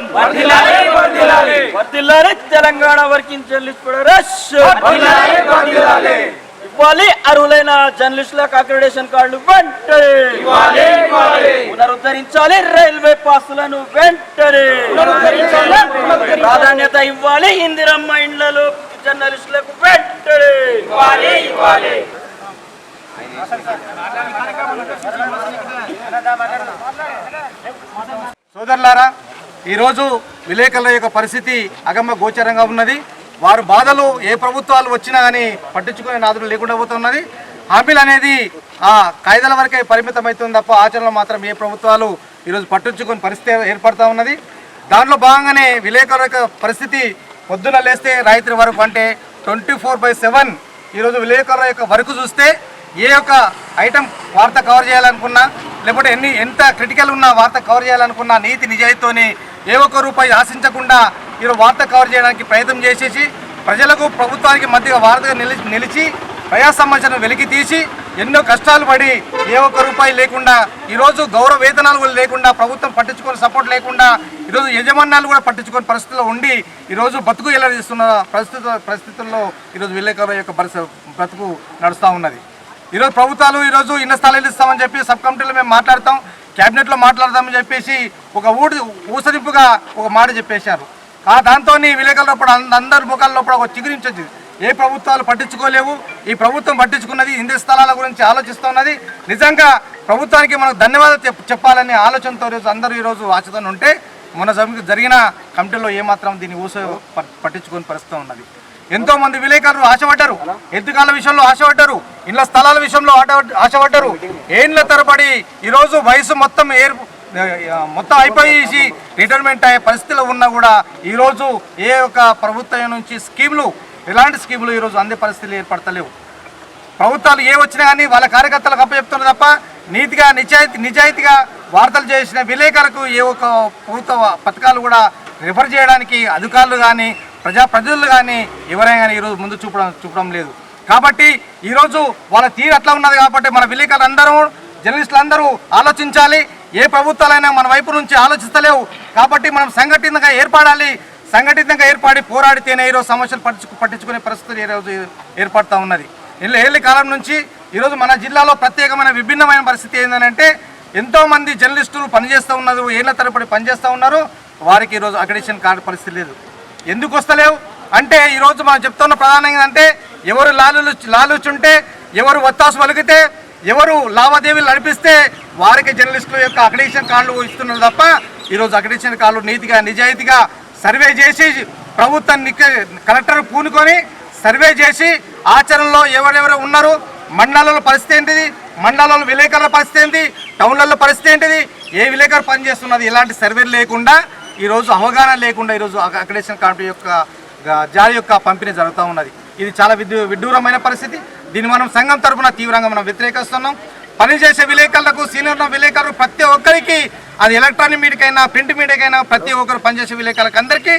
Federation వర్ధిల్లాలి Telangana working journalist federation ఇవ్వాలి అర్హులైన జర్నలిస్టులకు అక్రిడేషన్ కార్డులు వెంటనే పునరుద్ధరించాలి రైల్వే పాసులను వెంటనే ప్రాధాన్యత ఇవ్వాలి ఇందిరమ్మ ఇండ్లలో జర్నలిస్టులకు వెంటనే సోదరులారా, ఈరోజు విలేకరుల యొక్క పరిస్థితి అగమ్య గోచరంగా ఉన్నది. వారు బాధలు ఏ ప్రభుత్వాలు వచ్చినా కానీ పట్టించుకునే నాదులు లేకుండా పోతున్నది. హామీలు అనేది ఆ కాయిదాల వరకే పరిమితమవుతుంది తప్ప ఆచరణలో మాత్రం ఏ ప్రభుత్వాలు ఈరోజు పట్టించుకునే పరిస్థితి ఏర్పడుతూ ఉన్నది. దాంట్లో భాగంగానే విలేకరుల యొక్క పరిస్థితి పొద్దున లేస్తే రాత్రి వరకు అంటే 24/7 ఈరోజు విలేకరుల యొక్క వరకు చూస్తే ఏ యొక్క ఐటమ్ వార్త కవర్ చేయాలనుకున్నా లేకపోతే ఎంత క్రిటికల్ ఉన్న వార్త కవర్ చేయాలనుకున్నా నీతి నిజాయితీతోని ఏ ఒక్క రూపాయి ఆశించకుండా ఈరోజు వార్త కవర్ చేయడానికి ప్రయత్నం చేసేసి ప్రజలకు ప్రభుత్వానికి మధ్య వార్తగా నిలిచి ప్రజా సమస్యను వెలికి తీసి ఎన్నో కష్టాలు పడి ఏ ఒక్క రూపాయి లేకుండా ఈరోజు గౌరవ వేతనాలు కూడా లేకుండా ప్రభుత్వం పట్టించుకొని సపోర్ట్ లేకుండా ఈరోజు యజమాన్యాలు కూడా పట్టించుకొని పరిస్థితుల్లో ఉండి ఈరోజు బతుకు ఎల్లడిస్తున్న పరిస్థితుల్లో ఈరోజు విలేకరుల యొక్క బ్రతుకు నడుస్తూ ఉన్నది. ఈరోజు ప్రభుత్వాలు ఈరోజు ఇళ్ల స్థలాలు ఇస్తామని చెప్పి సబ్ కమిటీలో మేము మాట్లాడతాం, క్యాబినెట్లో మాట్లాడదామని చెప్పేసి ఒక ఊసరింపుగా ఒక మాట చెప్పేశారు. దాంతో విలేకరుల అందరి ముఖాల్లో ఒక చిగురించదు. ఏ ప్రభుత్వాలు పట్టించుకోలేవు, ఈ ప్రభుత్వం పట్టించుకున్నది ఇంటి స్థలాల గురించి ఆలోచిస్తున్నది. నిజంగా ప్రభుత్వానికి మనకు ధన్యవాదాలు చెప్పాలనే ఆలోచనతో అందరూ ఈరోజు ఆశతో ఉంటే మన జరిగిన కమిటీలో ఏమాత్రం దీన్ని పట్టించుకొని పరిస్థితి ఉన్నది. ఎంతో మంది విలేకరులు ఆశపడ్డారు, ఎత్తుకాల విషయంలో ఆశపడ్డారు, ఇళ్ల స్థలాల విషయంలో ఆశపడ్డారు. ఏళ్ల తరబడి ఈరోజు వయసు మొత్తం అయిపోయి రిటైర్మెంట్ అయ్యే పరిస్థితిలో ఉన్నా కూడా ఈరోజు ఏ ఒక్క ప్రభుత్వం నుంచి ఎలాంటి స్కీములు ఈరోజు అందే పరిస్థితులు ఏర్పడతలేవు. ప్రభుత్వాలు ఏ వచ్చినా కానీ వాళ్ళ కార్యకర్తలకు అప్పచెప్తున్నారు తప్ప నీతిగా నిజాయితీగా వార్తలు చేసిన విలేకరులకు ఏ ఒక్క ప్రభుత్వ పథకాలు కూడా రిఫర్ చేయడానికి అధికారులు కానీ ప్రజాప్రతినిధులు కానీ ఎవరైనా కానీ ఈరోజు ముందు చూపడం లేదు. కాబట్టి ఈరోజు వాళ్ళ తీరు అట్లా ఉన్నది. కాబట్టి మన విలేకరులు అందరూ జర్నలిస్టులు అందరూ ఆలోచించాలి. ఏ ప్రభుత్వాలైనా మన వైపు నుంచి ఆలోచిస్తలేవు. కాబట్టి మనం సంఘటితంగా ఏర్పడి పోరాడితేనే ఈరోజు సమస్యలు పట్టించుకునే పరిస్థితి ఈరోజు ఏర్పడుతూ ఉన్నది. ఏళ్ళ కాలం నుంచి ఈరోజు మన జిల్లాలో ప్రత్యేకమైన విభిన్నమైన పరిస్థితి ఏంటంటే ఎంతోమంది జర్నలిస్టులు పనిచేస్తూ ఉన్నారు, ఏళ్ల తరబడి పనిచేస్తూ ఉన్నారు. వారికి ఈరోజు అక్రిడిటేషన్ కార్డు పరిస్థితి లేదు. ఎందుకు వస్తలేవు అంటే ఈరోజు మనం చెప్తున్న ప్రధానంగా అంటే ఎవరు లాలుచుంటే, ఎవరు ఒత్తాసు పలికితే, ఎవరు లావాదేవీలు నడిపిస్తే వారికి జర్నలిస్టుల యొక్క అక్రిడిటేషన్ కార్డులు ఇస్తున్నారు తప్ప ఈరోజు అక్రిడిటేషన్ కార్డులు నీతిగా నిజాయితీగా సర్వే చేసి ప్రభుత్వాన్ని కలెక్టర్ పూనుకొని సర్వే చేసి ఆచరణలో ఎవరెవరు ఉన్నారు, మండలాల పరిస్థితి ఏంటిది, మండలాల విలేకరుల పరిస్థితి ఏంటి, టౌన్లలో పరిస్థితి ఏంటిది, ఏ విలేకరు పనిచేస్తున్నది, ఇలాంటి సర్వేలు లేకుండా ఈరోజు అవగాహన లేకుండా ఈరోజు అక్రిడిటేషన్ కార్డు యొక్క జారీ యొక్క పంపిణీ జరుగుతూ ఉన్నది. ఇది చాలా విడ్డూరమైన పరిస్థితి. దీన్ని మనం సంఘం తరఫున తీవ్రంగా మనం వ్యతిరేకిస్తున్నాం. పనిచేసే విలేకరులకు, సీనియర్ విలేకరులు ప్రతి ఒక్కరికి, అది ఎలక్ట్రానిక్ మీడియాకైనా ప్రింట్ మీడియాకైనా ప్రతి ఒక్కరు పనిచేసే విలేకరులకు అందరికీ,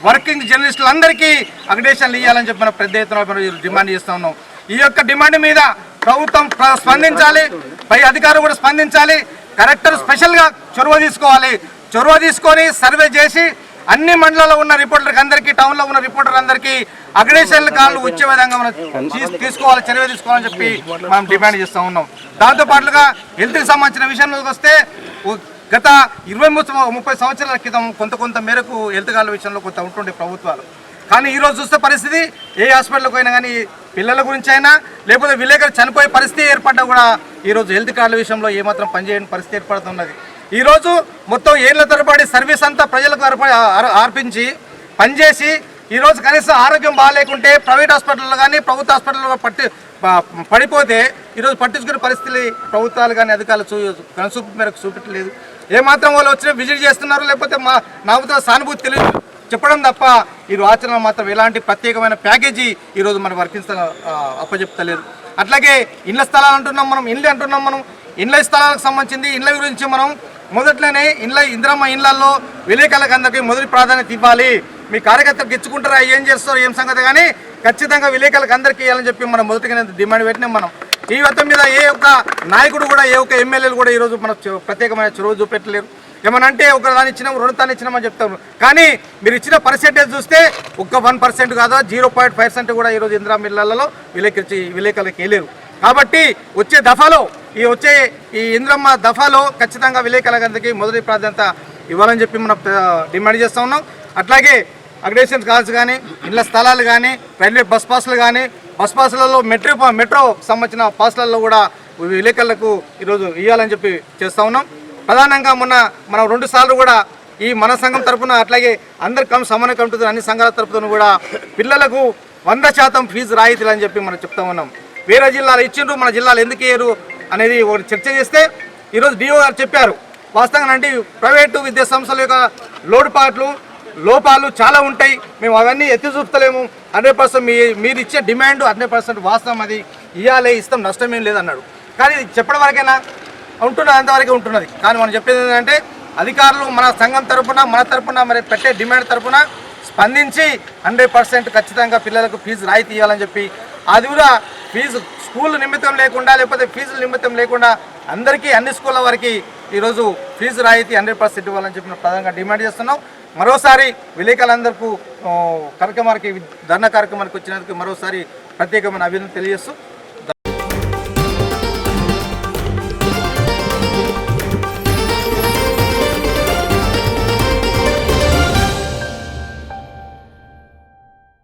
వర్కింగ్ జర్నలిస్టులందరికీ అక్రిడిటేషన్లు ఇవ్వాలని చెప్పి మనం పెద్ద ఎత్తున డిమాండ్ చేస్తూ ఉన్నాం. ఈ యొక్క డిమాండ్ మీద ప్రభుత్వం స్పందించాలి, పై అధికారులు కూడా స్పందించాలి. కలెక్టర్ స్పెషల్గా చొరవ తీసుకొని సర్వే చేసి అన్ని మండలాల్లో ఉన్న రిపోర్టర్లకు అందరికీ, టౌన్లో ఉన్న రిపోర్టర్లందరికీ అక్రిడిటేషన్ కార్డులు వచ్చే విధంగా మనం చర్య తీసుకోవాలని చెప్పి మనం డిమాండ్ చేస్తూ ఉన్నాం. దాంతోపాటుగా హెల్త్కి సంబంధించిన విషయంలోకి వస్తే గత 20-30 సంవత్సరాల క్రితం కొంత మేరకు హెల్త్ కార్డుల విషయంలో కొంత ఉంటుండే ప్రభుత్వాలు. కానీ ఈరోజు చూస్తే పరిస్థితి ఏ హాస్పిటల్కి అయినా కానీ పిల్లల గురించి అయినా లేకపోతే విలేకరు చనిపోయే పరిస్థితి ఏర్పడ్డా కూడా ఈరోజు హెల్త్ కార్డుల విషయంలో ఏమాత్రం పనిచేయని పరిస్థితి ఏర్పడుతున్నది. ఈరోజు మొత్తం ఏళ్ల తరబడి సర్వీస్ అంతా ప్రజలకు అర్పించి పనిచేసి ఈరోజు కనీసం ఆరోగ్యం బాగాలేకుంటే ప్రైవేట్ హాస్పిటల్లో కానీ ప్రభుత్వ హాస్పిటల్లో పడిపోతే ఈరోజు పట్టించుకునే పరిస్థితి ప్రభుత్వాలు కానీ అధికారులు కనుసూపు మేరకు చూపెట్టలేదు. ఏమాత్రం వాళ్ళు వచ్చిన విజిట్ చేస్తున్నారు, లేకపోతే నాతో సానుభూతి తెలియదు చెప్పడం తప్ప ఈరోజు ఆచరణ మాత్రం ఎలాంటి ప్రత్యేకమైన ప్యాకేజీ ఈరోజు మన వర్కింగ్ అప్పచెప్తలేదు. అట్లాగే ఇళ్ల స్థలాలు అంటున్నాం మనం, ఇళ్ల స్థలాలకు సంబంధించింది ఇళ్ల గురించి మనం మొదట్లోనే ఇందిరమ్మ ఇళ్లలో విలేకరులకు అందరికీ మొదటి ప్రాధాన్యత ఇవ్వాలి. మీ కార్యకర్తలకు ఇచ్చుకుంటారా, ఏం చేస్తారో ఏం సంగతి, కానీ ఖచ్చితంగా విలేకరులకు అందరికీ ఇవ్వాలని చెప్పి మనం మొదటిగా డిమాండ్ పెట్టినాం. మనం ఈ మొత్తం మీద ఏ ఒక్క నాయకుడు కూడా ఏ ఒక్క ఎమ్మెల్యేలు కూడా ఈరోజు మన ప్రత్యేకమైన చొరవ చూపెట్టలేరు. ఏమనంటే ఒక దాన్ని ఇచ్చినాం 2 తాను ఇచ్చినామని చెప్తారు, కానీ మీరు ఇచ్చిన పర్సెంటేజ్ చూస్తే ఒక్క 1% కాదా 0.5% కూడా ఈరోజు ఇందిరా మిల్లాలలో విలేకరులకు వెళ్ళారు. కాబట్టి వచ్చే దఫాలో ఈ ఇంద్రమ్మ దఫాలో ఖచ్చితంగా విలేకరులందరికీ మొదటి ప్రాధాన్యత ఇవ్వాలని చెప్పి మనం డిమాండ్ చేస్తూ ఉన్నాం. అట్లాగే అగ్రేషన్ కార్డ్స్ కానీ, ఇళ్ల స్థలాలు కానీ, రైల్వే బస్ పాస్లు కానీ, బస్ పాస్లలో మెట్రో సంబంధించిన పాస్లలో కూడా విలేకరులకు ఈరోజు ఇవ్వాలని చెప్పి చేస్తూ ఉన్నాం. ప్రధానంగా మనం 2 సార్లు కూడా ఈ మన సంఘం తరఫున అట్లాగే అందరు సమన్వయ కమిటీ అన్ని సంఘాల తరఫున కూడా పిల్లలకు 100% ఫీజు రాయితీలు అని చెప్పి మనం చెప్తా ఉన్నాం. వేరే జిల్లాలు ఇచ్చిండ్రు, మన జిల్లాలు ఎందుకు ఇయ్యరు అనేది ఒకటి చర్చ చేస్తే ఈరోజు డిఓ గారు చెప్పారు. వాస్తవంగా అంటే ప్రైవేటు విద్యా సంస్థల యొక్క లోపాలు చాలా ఉంటాయి, మేము అవన్నీ ఎత్తి చూపుతలేము. 100% మీరు ఇచ్చే డిమాండ్ 100% వాస్తవం, అది ఇస్తాం, నష్టమేం లేదన్నాడు. కానీ చెప్పడం వరకైనా ఉంటున్నది, అంతవరకే ఉంటున్నది. కానీ మనం చెప్పేది ఏంటంటే అధికారులు మన సంఘం మన తరపున మరి పెట్టే డిమాండ్ తరపున స్పందించి 100% ఖచ్చితంగా పిల్లలకు ఫీజు రాయితీ ఇవ్వాలని చెప్పి, అది కూడా ఫీజు స్కూల్ నిమిత్తం లేకుండా లేకపోతే ఫీజుల నిమిత్తం లేకుండా అందరికీ అన్ని స్కూళ్ళ వరకు ఈరోజు ఫీజు రాయితీ 100% ఇవ్వాలని చెప్పి ప్రధానంగా డిమాండ్ చేస్తున్నాం. మరోసారి విలేకరులందరికీ ధర్నా కార్యక్రమానికి వచ్చినందుకు మరోసారి ప్రత్యేకమైన అభినందన తెలియజేస్తూ